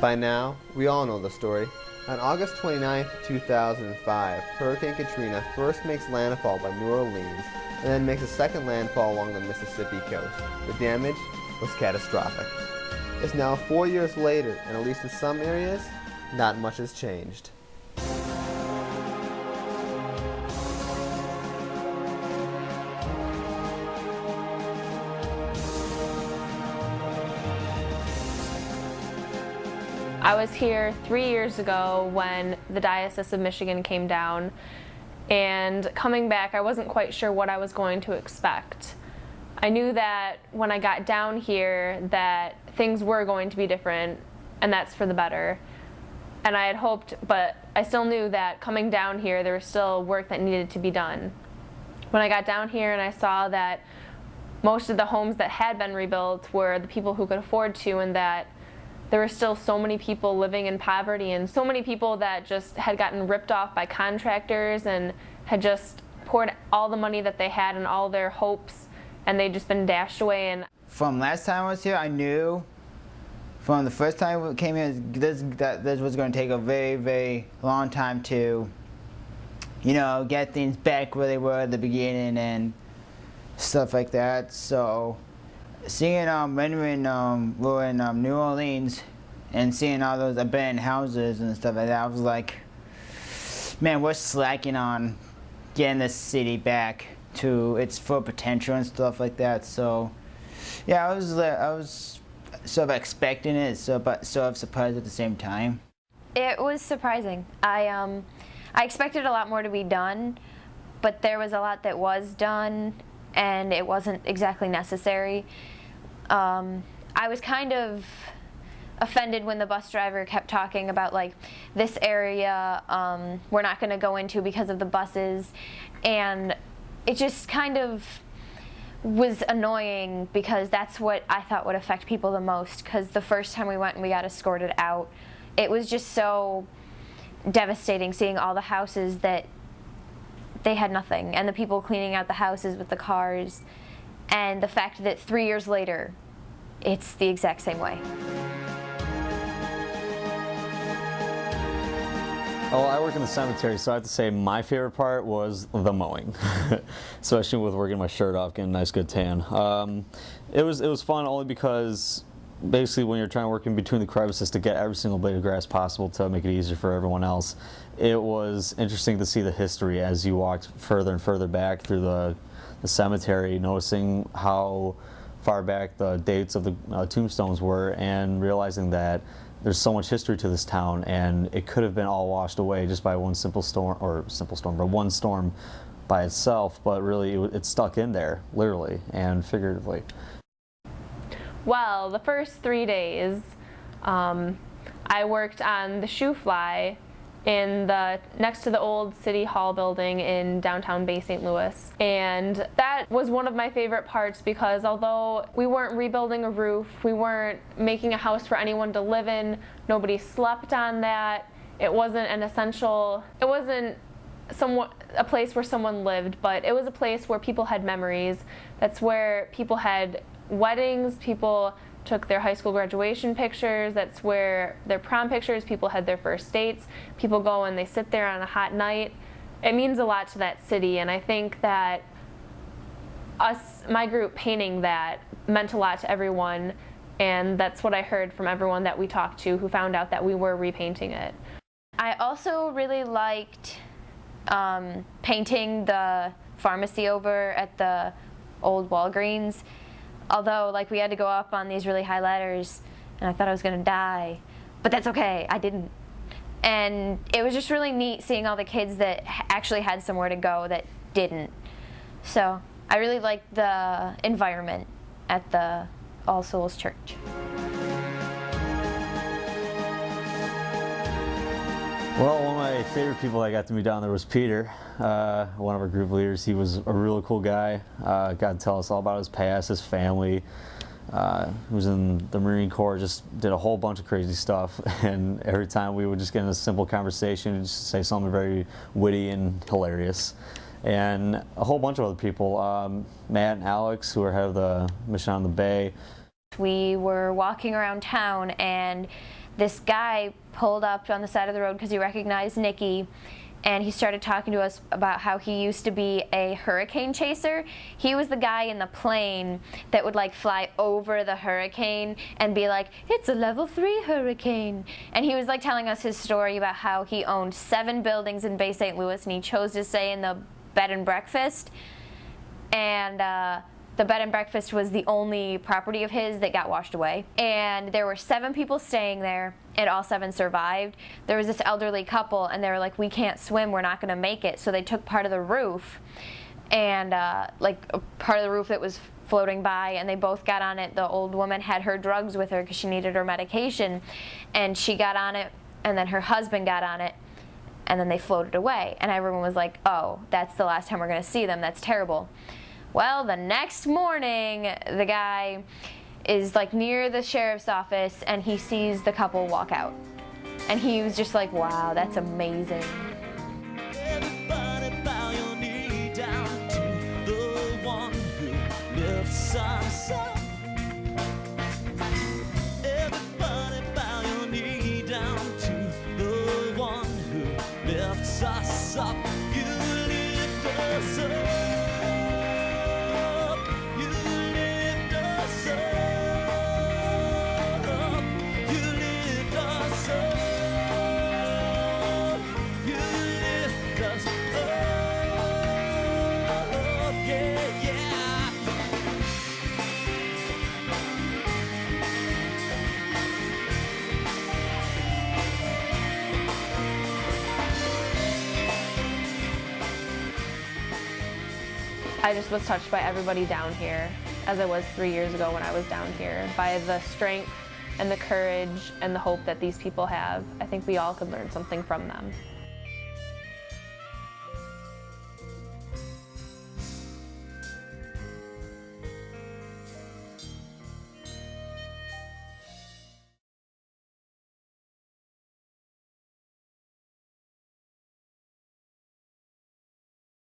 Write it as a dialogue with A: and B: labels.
A: By now, we all know the story. On August 29, 2005, Hurricane Katrina first makes landfall by New Orleans and then makes a second landfall along the Mississippi coast. The damage was catastrophic. It's now 4 years later, and at least in some areas, not much has changed.
B: I was here 3 years ago when the Diocese of Michigan came down, and coming back I wasn't quite sure what I was going to expect. I knew that when I got down here that things were going to be different, and that's for the better. And I had hoped, but I still knew that coming down here there was still work that needed to be done. When I got down here and I saw that most of the homes that had been rebuilt were the people who could afford to, and that there were still so many people living in poverty and so many people that just had gotten ripped off by contractors and had just poured all the money that they had and all their hopes, and they'd just been dashed away. And
C: from last time I was here, I knew from the first time we came here that this was going to take a very, very long time to, you know, get things back where they were at the beginning and stuff like that. So seeing when we were in New Orleans and seeing all those abandoned houses and stuff like that, I was like, man, we're slacking on getting this city back to its full potential and stuff like that. So yeah, I was sort of expecting it, but sort of surprised at the same time.
D: It was surprising. I expected a lot more to be done, but there was a lot that was done, and it wasn't exactly necessary. I was kind of offended when the bus driver kept talking about, like, this area we're not going to go into because of the buses, and it just kind of was annoying because that's what I thought would affect people the most, because the first time we went and we got escorted out, it was just so devastating seeing all the houses that they had nothing, and the people cleaning out the houses with the cars, and the fact that 3 years later it's the exact same way.
E: Well, I work in the cemetery, so I have to say my favorite part was the mowing, especially with working my shirt off, getting a nice good tan. It was fun only because basically when you're trying to work in between the crevices to get every single blade of grass possible to make it easier for everyone else, it was interesting to see the history as you walked further and further back through the cemetery, noticing how far back the dates of the tombstones were, and realizing that there's so much history to this town, and it could have been all washed away just by one but one storm by itself, but really it's stuck in there, literally and figuratively.
B: well, the first 3 days I worked on the shoe fly next to the old City Hall building in downtown Bay St. Louis. And that was one of my favorite parts, because although we weren't rebuilding a roof, we weren't making a house for anyone to live in, nobody slept on that, it wasn't a place where someone lived, but it was a place where people had memories. That's where people had weddings, people took their high school graduation pictures, that's where their prom pictures, people had their first dates, people go and they sit there on a hot night. It means a lot to that city, and I think that my group painting that meant a lot to everyone, and that's what I heard from everyone that we talked to who found out that we were repainting it.
D: I also really liked painting the pharmacy over at the old Walgreens. Although, like, we had to go up on these really high ladders, and I thought I was going to die. But that's okay, I didn't. And it was just really neat seeing all the kids that actually had somewhere to go that didn't. So I really liked the environment at the All Souls Church.
E: Well, one of my favorite people that got to meet down there was Peter, one of our group leaders. He was a really cool guy. Got to tell us all about his past, his family. He was in the Marine Corps, just did a whole bunch of crazy stuff. And every time we would just get in a simple conversation and just say something very witty and hilarious. And a whole bunch of other people, Matt and Alex, who are head of the Mission on the Bay.
D: We were walking around town, and this guy pulled up on the side of the road because he recognized Nikki, and he started talking to us about how he used to be a hurricane chaser. He was the guy in the plane that would like fly over the hurricane and be like, it's a level 3 hurricane. And he was like telling us his story about how he owned 7 buildings in Bay St. Louis, and he chose to stay in the bed and breakfast. And the bed and breakfast was the only property of his that got washed away. And there were 7 people staying there, and all 7 survived. There was this elderly couple, and they were like, we can't swim, we're not gonna make it. So they took part of the roof, and like a part of the roof that was floating by, and they both got on it. The old woman had her drugs with her because she needed her medication, and she got on it, and then her husband got on it, and then they floated away. And everyone was like, oh, that's the last time we're gonna see them, that's terrible. Well, the next morning, the guy is like near the sheriff's office, and he sees the couple walk out. And he was just like, wow, that's amazing.
F: Everybody bow your knee down to the one who lifts us up. Everybody bow your knee down to the one who lifts us up. You lift us up.
B: I just was touched by everybody down here, as I was 3 years ago when I was down here, by the strength and the courage and the hope that these people have. I think we all could learn something from them.